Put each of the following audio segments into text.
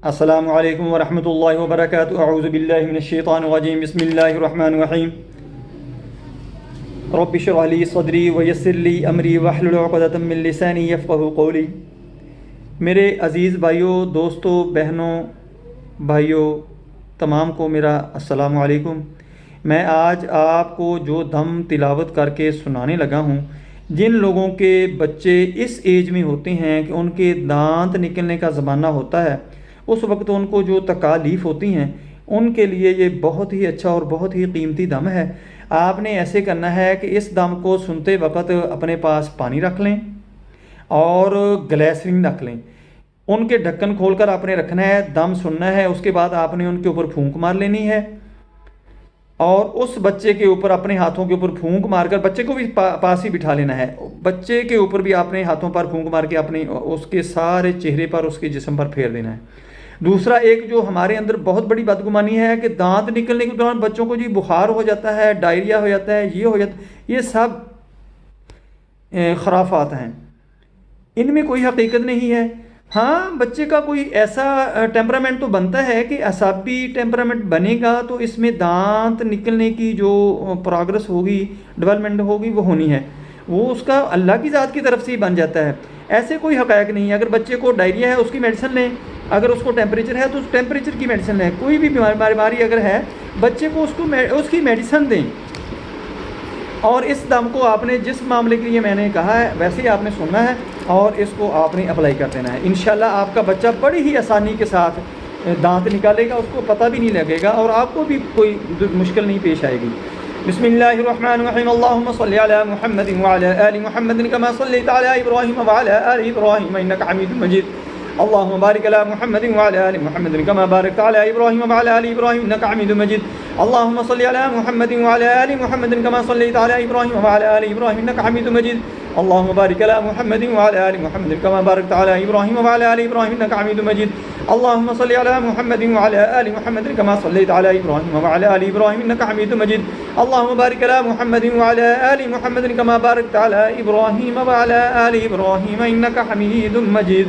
السلام علیکم ورحمۃ اللہ وبرکاتہ، اعوذ باللہ من الشیطان الرجیم، بسم اللہ الرحمن الرحیم۔ رب اشرح لی صدری ویسر لی امری واحلل عقدۃ من لسانی یفقہوا قولی۔ میرے عزیز بھائیوں، دوستوں، بہنوں، بھائیوں تمام کو میرا السلام علیکم۔ میں آج آپ کو جو دم تلاوت کر کے سنانے لگا ہوں، جن لوگوں کے بچے اس ایج میں ہوتے ہیں کہ ان کے دانت نکلنے کا زمانہ ہوتا ہے، اس وقت ان کو جو تکالیف ہوتی ہیں ان کے لیے یہ بہت ہی اچھا اور بہت ہی قیمتی دم ہے۔ آپ نے ایسے کرنا ہے کہ اس دم کو سنتے وقت اپنے پاس پانی رکھ لیں اور گلیسرین رکھ لیں، ان کے ڈھکن کھول کر آپ نے رکھنا ہے، دم سننا ہے، اس کے بعد آپ نے ان کے اوپر پھونک مار لینی ہے اور اس بچے کے اوپر اپنے ہاتھوں کے اوپر پھونک مار کر بچے کو بھی پاس ہی بٹھا لینا ہے۔ بچے کے اوپر بھی اپنے ہاتھوں پر پھونک مار کے اپنے اس کے سارے چہرے پر، اس کے جسم پر پھیر دینا ہے۔ دوسرا ایک جو ہمارے اندر بہت بڑی بدگمانی ہے کہ دانت نکلنے کے دوران بچوں کو بخار ہو جاتا ہے، ڈائریا ہو جاتا ہے، یہ ہو جاتا ہے، یہ سب خرافات ہیں، ان میں کوئی حقیقت نہیں ہے۔ ہاں، بچے کا کوئی ایسا ٹیمپرامنٹ تو بنتا ہے کہ اعصابی ٹیمپرامنٹ بنے گا تو اس میں دانت نکلنے کی جو پروگرس ہوگی، ڈیولپمنٹ ہوگی، وہ ہونی ہے، وہ اس کا اللہ کی ذات کی طرف سے ہی بن جاتا ہے۔ ایسے کوئی حقائق نہیں ہے۔ اگر بچے کو ڈائریا ہے اس کی میڈیسن لیں، اگر اس کو ٹیمپریچر ہے تو اس ٹیمپریچر کی میڈیسن لیں، کوئی بھی بیماری اگر ہے بچے کو اس کی میڈیسن دیں۔ اور اس دم کو آپ نے جس معاملے کے لیے میں نے کہا ہے ویسے ہی آپ نے سننا ہے اور اس کو آپ نے اپلائی کر دینا ہے۔ انشاءاللہ آپ کا بچہ بڑی ہی آسانی کے ساتھ دانت نکالے گا، اس کو پتہ بھی نہیں لگے گا اور آپ کو بھی کوئی مشکل نہیں پیش آئے گی۔ بسم اللہ الرحمن الرحیم، اللہم صلی علی محمد وعلی آل محمد کما صلیت علی ابراہیم وعلی آل ابراہیم انک حمید مجید، اللہم بارک علی محمد وعلی آل محمد کما بارکت علی ابراہیم وعلی آل ابراہیم انک حمید مجید، اللہم صلی علی محمد وعلی آل محمد کما صلیت علی ابراہیم وعلی آل ابراہیم انک حمید مجید، اللہم بارک علی محمد وعلی آل محمد کما بارکت علی ابراہیم وعلی آل ابراہیم انک حمید مجید، اللہم صلی علی محمد وعلی آل محمد کما صلیت علی ابراہیم وعلی آل ابراہیم انک حمید مجید، اللہم بارک علی محمد وعلی آل محمد کما بارکت علی ابراہیم وعلی آل ابراہیم انک حمید مجید۔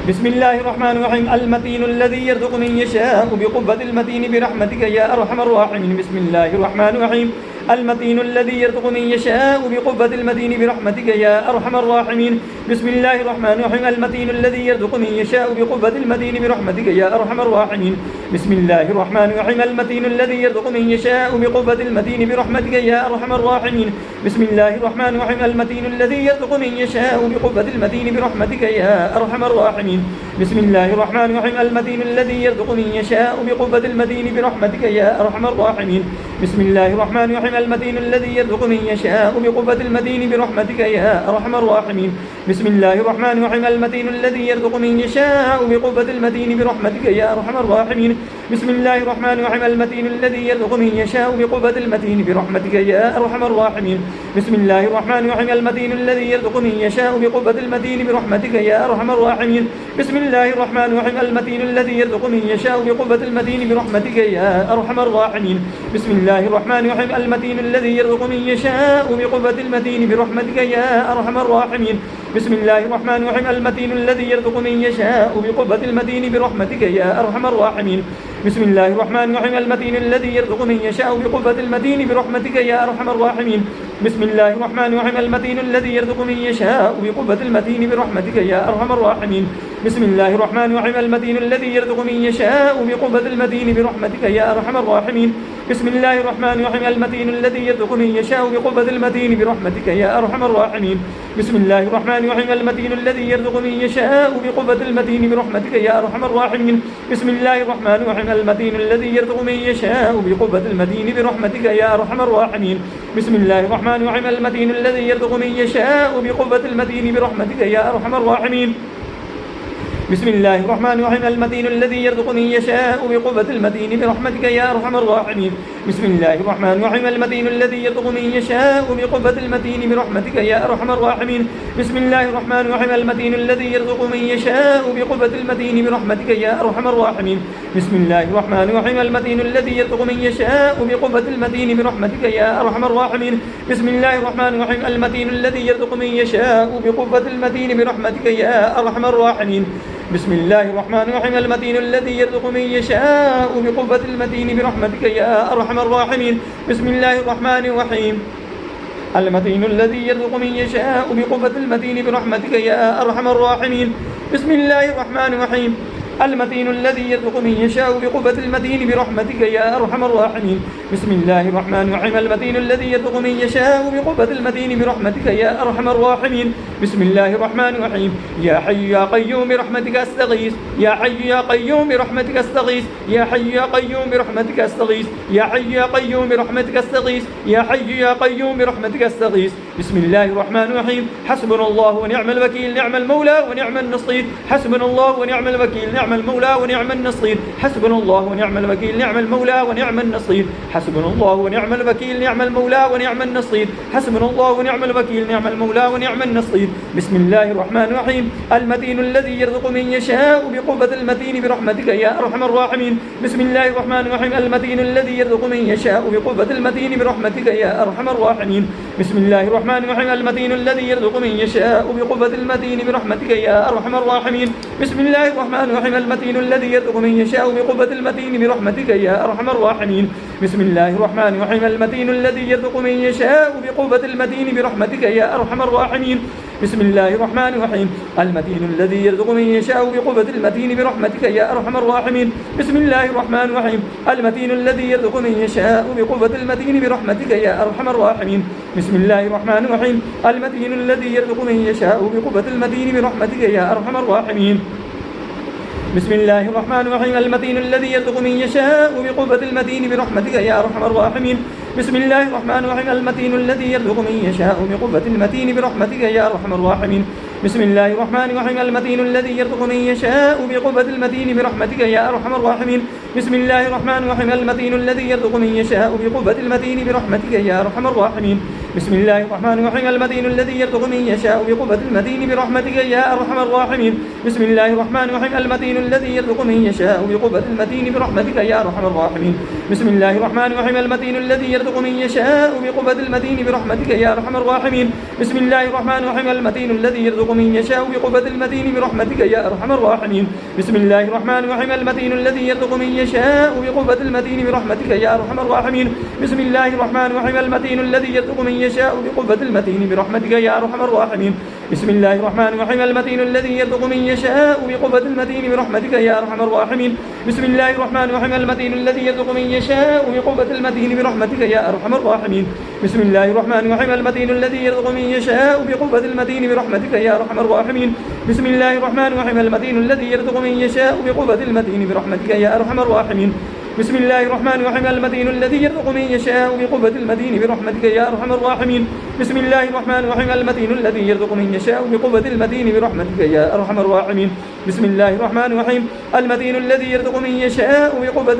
بسم اللہ الرحمن الرحیم، المتین الذی یرزق من یشاء بقوة المتین برحمتک یا ارحم الراحمین۔ بسم اللہ الرحمن الرحیم، المتین الذی یرزق من یشاء بقوة المتین برحمتک یا ارحم الراحمین۔ بسم اللہ الرحمن الرحیم، المتین الذی یرزق من یشاء بقوة المتین برحمتک یا ارحم الراحمین۔ بسم اللہ الرحمن الرحیم، المتین الذی یرزق من یشاء بقوة المتین برحمتک یا ارحم الراحمین۔ بسم اللہ الرحمن الرحیم، المتین الذی یرزق من یشاء بقوة المتین برحمتک یا ارحم الراحمین۔ بسم اللہ الرحمن الرحیم، المتین الذی یرزق من یشاء بقوة المتین برحمتک یا ارحم الراحمین۔ بسم اللہ الرحمن الرحیم، المتین الذی یرزق من یشاء بقوة المتین برحمتک یا ارحم الراحمین۔ بسم اللہ الرحمن الرحیم، المتین الذی یرزق من یشاء بقوة المتین برحمتک یا ارحم الراحمین۔ بسم اللہ الرحمن الرحیم، المتین الذی یرزق من یشاء بقوة المتین برحمتک یا ارحم الراحمین۔ بسم اللہ الرحمن الرحیم، المتین الذی یرزق من یشاء بقوة المتین برحمتک یا ارحم الراحمین۔ بسم اللہ الرحمن الرحیم، المتین الذی یرزق من یشاء بقوة المتین برحمتک یا ارحم الراحمین۔ بسم اللہ الرحمن الرحیم، المتین الذی یرزق من یشاء بقوة المتین برحمتک یا ارحم الراحمین۔ بسم اللہ الرحمن الرحیم، المتین الذی یرزق من یشاء بقوة المتین برحمتک یا ارحم الراحمین۔ بسم اللہ الرحمن الرحیم، المتین الذی یرزق من یشاء بقوة المتین برحمتک یا ارحم الراحمین۔ بسم اللہ الرحمن الرحیم، المتین الذی یرزق من یشاء بقوة المتین برحمتک یا ارحم الراحمین۔ بسم اللہ الرحمن الرحیم، المتین الذی یرزق من یشاء بقوة المتین برحمتک یا ارحم الراحمین۔ بسم اللہ الرحمن الرحیم، المتین الذی یرزق من یشاء بقوة المتین برحمتک یا ارحم الراحمین۔ بسم اللہ الرحمن الرحیم، المتین الذی یرزق من یشاء بقوة المتین برحمتک یا ارحم الراحمین۔ بسم اللہ الرحمن الرحیم، المتین الذی یرزق من یشاء بقوة المتین برحمتک یا ارحم الراحمین۔ بسم اللہ الرحمن الرحیم، المتین الذی یرزق من یشاء بقوة المتین برحمتک یا ارحم الراحمین۔ بسم اللہ الرحمن الرحیم، المتین الذی یرزق من یشاء بقوة المتین برحمتک یا ارحم الراحمین۔ بسم اللہ الرحمن الرحیم، المتین الذی یرزق من یشاء بقوة المتین برحمتک یا ارحم الراحمین۔ بسم اللہ الرحمن الرحیم، المتین الذی یرزق من یشاء بقوة المتین برحمتک یا ارحم الراحمین۔ بسم اللہ الرحمن الرحیم، المتین الذی یرزق من یشاء بقوة المتین برحمتک یا ارحم الراحمین۔ بسم اللہ الرحمن الرحیم، المتین الذی یرزق من یشاء بقوة المتین برحمتک یا ارحم الراحمین۔ بسم الله الرحمن الرحيم المتين الذي يرزق من يشاء بقوة المتين برحمتك يا أرحم الراحمين بسم الله الرحمن الرحيم المتين الذي يرزق من يشاء بقوة المتين برحمتك يا أرحم الراحمين بسم الله الرحمن الرحيم المتين الذي يرزق من يشاء بقوة المتين برحمتك يا أرحم الراحمين بسم الله الرحمن الرحيم المتين الذي يرزق من يشاء بقوة المتين برحمتك يا أرحم الراحمين بسم الله الرحمن الرحيم يا حي يا قيوم برحمتك أستغيث يا حي يا قيوم برحمتك أستغيث يا حي يا قيوم برحمتك أستغيث يا حي يا قيوم برحمتك أستغيث يا حي يا قيوم برحمتك أستغيث بسم الله الرحمن الرحيم حسبنا الله ونعم الوكيل نعم المولى ونعم النصير حسبنا الله ونعم الوكيل نعم المولى ونعم النصير حسبنا الله ونعم الوكيل نعم المولى ونعم النصير حسبنا الله ونعم الوكيل نعم المولى ونعم النصير حسبنا الله ونعم الوكيل نعم المولى ونعم النصير بسم الله الرحمن الرحيم المتين الذي يرزق من يشاء بقوة المتين برحمتك يا أرحم الراحمين بسم الله الرحمن الرحيم المتين الذي يرزق من يشاء بقوة المتين برحمتك يا أرحم الراحمين بسم الله الرحمن الرحيم المتين الذي يرزق من يشاء بقوة المتين برحمتك يا أرحم الراحمين بسم الله الرحمن الرحيم المتين الذي يرزق من يشاء بقوة المتين برحمتك يا أرحم الراحمين بسم الله الرحمن الرحيم المتين الذي يرزق من يشاء بقوة المتين برحمتك يا أرحم الراحمين بسم الله الرحمن الرحيم المتين الذي يرزق من يشاء بقوة المتين برحمتك يا أرحم الراحمين بسم الله الرحمن الرحيم المتين الذي يرزق من يشاء بقوة المتين برحمتك يا أرحم الراحمين بسم الله الرحمن الرحيم المتين الذي يرزق من يشاء بقوة المتين برحمتك يا أرحم الراحمين بسم الله الرحمن الرحيم المتين الذي يرزق من يشاء بقوة المتين برحمتك يا أرحم الراحمين بسم الله الرحمن الرحيم المتين الذي يرزق من يشاء بقوة المتين برحمتك يا أرحم الراحمين بسم الله الرحمن الرحيم المتين الذي يرزق من يشاء بقوة المتين برحمتك يا أرحم الراحمين بسم الله الرحمن الرحيم المتين الذي يرزق من يشاء بقوة المتين برحمتك يا أرحم الراحمين بسم الله الرحمن الرحيم المتين الذي يرزق من يشاء بقوة المتين برحمتك يا أرحم الراحمين بسم الله الرحمن الرحيم المتين الذي يرزق من يشاء بقوة المتين برحمتك يا أرحم الراحمين بسم الله الرحمن الرحيم المتين الذي يرزق من يشاء بقوة المتين برحمتك يا أرحم الراحمين بسم الله الرحمن الرحيم المتين الذي يرزق من يشاء بقوة المتين برحمتك يا أرحم الراحمين بسم الله الرحمن الرحيم المتين الذي يرزق من يشاء بقوة المتين برحمتك يا أرحم الراحمين بسم الله الرحمن الرحيم المتين الذي يرزق من يشاء بقوة المتين برحمتك يا أرحم الراحمين بسم الله الرحمن الرحيم المتين الذي يرزق من يشاء بقوة المتين برحمتك يا أرحم الراحمين بسم الله الرحمن الرحيم المتين الذي يرزق من يشاء بقوة المتين برحمتك يا أرحم الراحمين بسم الله الرحمن الرحيم المتين الذي يرزق من يشاء بقوة المتين برحمتك يا أرحم الراحمين بسم الله الرحمن الرحيم المتين الذي يرزق من يشاء بقوة المتين برحمتك يا أرحم الراحمين بسم الله الرحمن الرحيم المتين الذي يرزق من يشاء بقوة المتين برحمتك يا أرحم الراحمين بسم الله الرحمن الرحيم المتين الذي يرزق من يشاء بقوة المتين برحمتك يا أرحم الراحمين بسم الله الرحمن الرحيم المتين الذي يرزق من يشاء بقوة المتين برحمتك يا أرحم الراحمين بسم الله الرحمن الرحيم المتين الذي يرزق من يشاء بقوة المتين برحمتك يا أرحم الراحمين بسم الله الرحمن الرحيم المتين الذي يرزق من يشاء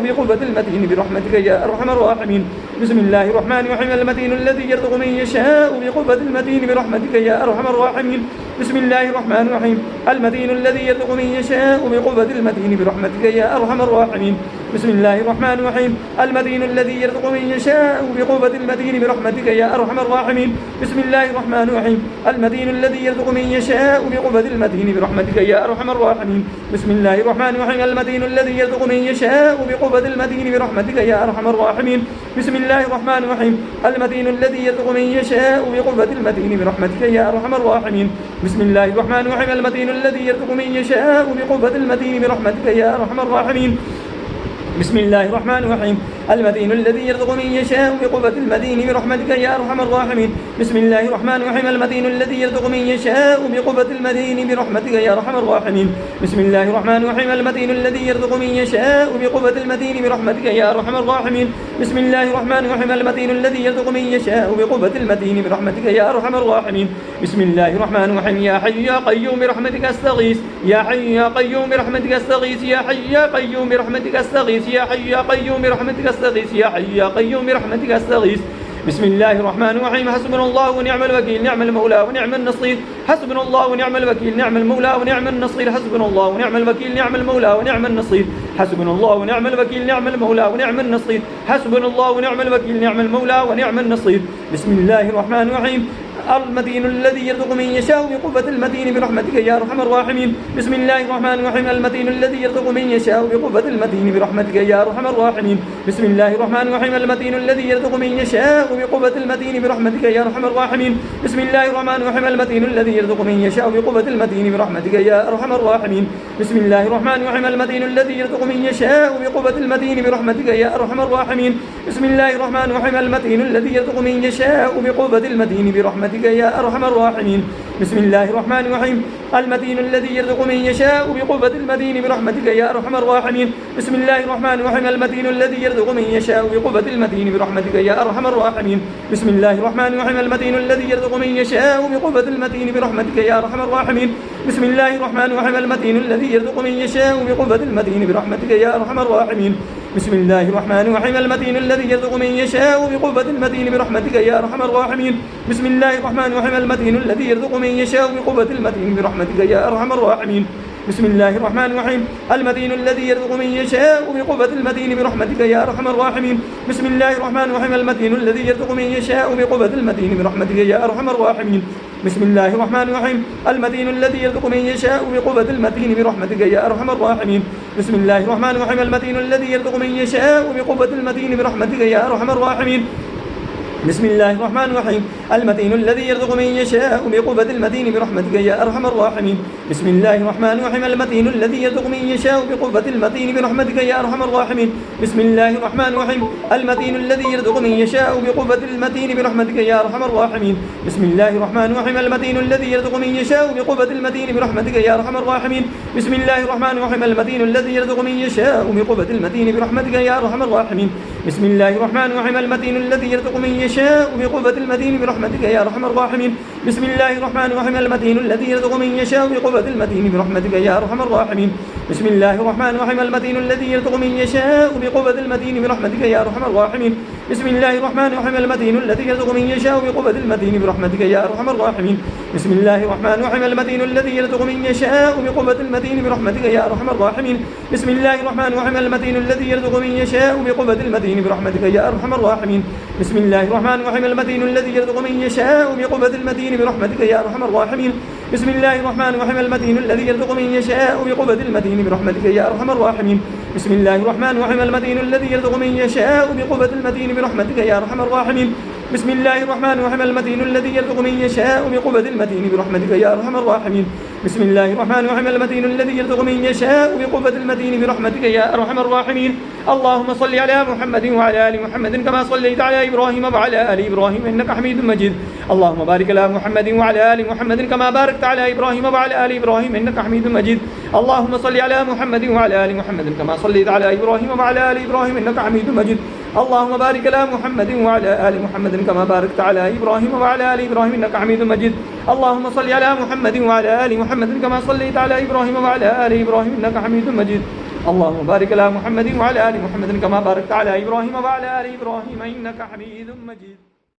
بقوة المتين برحمتك يا أرحم الراحمين بسم الله الرحمن الرحيم المتين الذي يرزق من يشاء بقوة المتين برحمتك يا أرحم الراحمين بسم الله الرحمن الرحيم المتين الذي يرزق من يشاء بقوة المتين برحمتك يا أرحم الراحمين بسم الله الرحمن الرحيم المتين الذي يرزق من يشاء بقوة المتين برحمتك يا أرحم الراحمين بسم الله الرحمن الرحيم المتين الذي يرزق من يشاء بقوة المتين برحمتك يا أرحم الراحمين بسم الله الرحمن الرحيم المتين الذي يرزق من يشاء بقوة المتين برحمتك يا أرحم الراحمين بسم الله الرحمن الرحيم المتين الذي يرزق من يشاء بقوة المتين برحمتك يا أرحم الراحمين بسم الله الرحمن الرحيم المتين الذي يرزق من يشاء بقوة المتين برحمتك يا أرحم الراحمين بسم الله الرحمن الرحيم المتين الذي يرزق من يشاء بقوة المتين برحمتك يا أرحم الراحمين بسم الله الرحمن الرحيم المتين الذي يرزق من يشاء بقوة المتين برحمتك يا أرحم الراحمين بسم الله الرحمن الرحيم المتين الذي يرزق من يشاء بقوة المتين برحمتك يا أرحم الراحمين بسم الله الرحمن الرحيم يا حي يا قيوم برحمتك أستغيث يا حي يا قيوم برحمتك أستغيث يا حي يا قيوم برحمتك أستغيث يا حي يا قيوم برحمتك أستغيث يا حي يا قيوم برحمتك أستغيث بسم الله الرحمن الرحيم حسبنا الله ونعم الوكيل نعم المولى ونعم النصير حسبنا الله ونعم الوكيل نعم المولى ونعم النصير حسبنا الله ونعم الوكيل نعم المولى ونعم النصير حسبنا الله ونعم الوكيل نعم المولى ونعم النصير حسبنا الله ونعم الوكيل نعم المولى ونعم النصير. بسم الله الرحمن الرحيم. المتين الذي يرزق من يشاء بقوة المتين برحمتك يا أرحم الراحمين. بسم الله الرحمن الرحيم. المتين الذي يرزق من يشاء بقوة المتين برحمتك يا أرحم الراحمين. بسم الله الرحمن الرحيم. المتين الذي يرزق من يشاء بقوة المتين برحمتك يا أرحم الراحمين. بسم الله الرحمن الرحيم. المتين الذي يرزق من يشاء بقوة المتين برحمتك يا أرحم الراحمين. بسم الله الرحمن الرحيم. المتين الذي يرزق من يشاء بقوة المتين برحمتك يا أرحم الراحمين. بسم الله الرحمن الرحيم. المتين الذي يرزق من يشاء بقوة المتين برحمتك يا أرحم الراحمين. بسم الله الرحمن الرحيم. المتين الذي يرزق من يشاء بقوة المتين برحمتك يا أرحم الراحمين. بسم الله الرحمن الرحيم. المتين الذي يرزق من يشاء بقوة المتين برحمتك يا أرحم الراحمين. بسم الله الرحمن الرحيم. المتين الذي يرزق من يشاء بقوة المتين برحمتك يا أرحم الراحمين. بسم الله الرحمن الرحيم. المتين الذي يرزق من يشاء بقوة المتين برحمتك يا أرحم الراحمين. بسم الله الرحمن الرحيم. المتين الذي يرزق من يشاء بقوة المتين برحمتك يا أرحم الراحمين. بسم الله الرحمن الرحيم. المتين الذي يرزق من يشاء بقوة المتين برحمتك يا أرحم الراحمين. بسم الله الرحمن الرحيم. المتين الذي يرزق من يشاء بقوة المتين برحمتك يا أرحم الراحمين. بسم الله الرحمن الرحيم. المتين الذي يرزق من يشاء بقوة المتين برحمتك يا أرحم الراحمين. بسم الله الرحمن الرحيم. المتين الذي يرزق من يشاء بقوة المتين برحمتك يا أرحم الراحمين. بسم الله الرحمن الرحيم. المتين الذي يرزق من يشاء بقوة المتين برحمتك يا أرحم الراحمين. بسم الله الرحمن الرحيم. المتين الذي يرزق من يشاء بقوة المتين برحمتك يا أرحم الراحمين. بسم الله الرحمن الرحيم. المتين الذي يرزق من يشاء بقوة المتين برحمتك يا أرحم الراحمين. بسم الله الرحمن الرحيم. المتين الذي يرزق من يشاء بقوة المتين برحمتك يا أرحم الراحمين. بسم الله الرحمن الرحيم. المتين الذي يرزق من يشاء بقوة المتين برحمتك يا أرحم الراحمين. بسم الله الرحمن الرحيم. المتين الذي يرزق من يشاء بقوة المتين برحمتك يا أرحم الراحمين. بسم الله الرحمن الرحيم. المتين الذي يرزق من يشاء بقوة المتين برحمتك يا أرحم الراحمين. بسم الله الرحمن الرحيم. المتين الذي يرزق من يشاء بقوة المتين برحمتك يا أرحم الراحمين. بسم الله الرحمن الرحيم. المتين الذي يرزق من يشاء بقوة المتين برحمتك يا أرحم الراحمين. بسم الله الرحمن الرحيم. المتين الذي يرزق من يشاء بقوة المتين برحمتك يا أرحم الراحمين. بسم الله الرحمن الرحيم. المتين الذي يرزق من يشاء بقوة المتين برحمتك يا أرحم الراحمين. بسم الله الرحمن الرحيم. المتين الذي يرزق من يشاء بقوة المتين برحمتك يا أرحم الراحمين. بسم الله الرحمن الرحيم. المتين الذي يرزق من يشاء بقوة المتين برحمتك يا أرحم الراحمين. بسم الله الرحمن الرحيم. المتين الذي يرزق من يشاء بقوة المتين برحمتك يا أرحم الراحمين. بسم الله الرحمن الرحيم. المتين الذي يرزق من يشاء بقوة المتين برحمتك يا أرحم الراحمين. بسم الله الرحمن الرحيم. المتين الذي يرزق من يشاء بقوة المتين برحمتك يا أرحم الراحمين. بسم الله الرحمن الرحيم. المتين الذي يرزق من يشاء بقوة المتين برحمتك يا أرحم الراحمين. اللهم صل على محمد وعلى آل محمد كما صليت على إبراهيم وعلى آل إبراهيم إنك حميد مجيد. اللهم بارك على محمد وعلى آل محمد كما باركت على إبراهيم وعلى آل إبراهيم إنك حميد مجيد. اللهم صل على محمد وعلى آل محمد كما صليت على إبراهيم وعلى آل إبراهيم إنك حميد مجيد. اللهم بارك على محمد وعلى آل محمد كما باركت على إبراهيم وعلى آل إبراهيم إنك حميد مجيد. اللهم صل على محمد وعلى آل محمد كما صليت على إبراهيم وعلى آل إبراهيم إنك حميد مجيد. اللهم بارك على محمد وعلى آل محمد كما باركت على إبراهيم وعلى آل إبراهيم إنك حميد مجيد.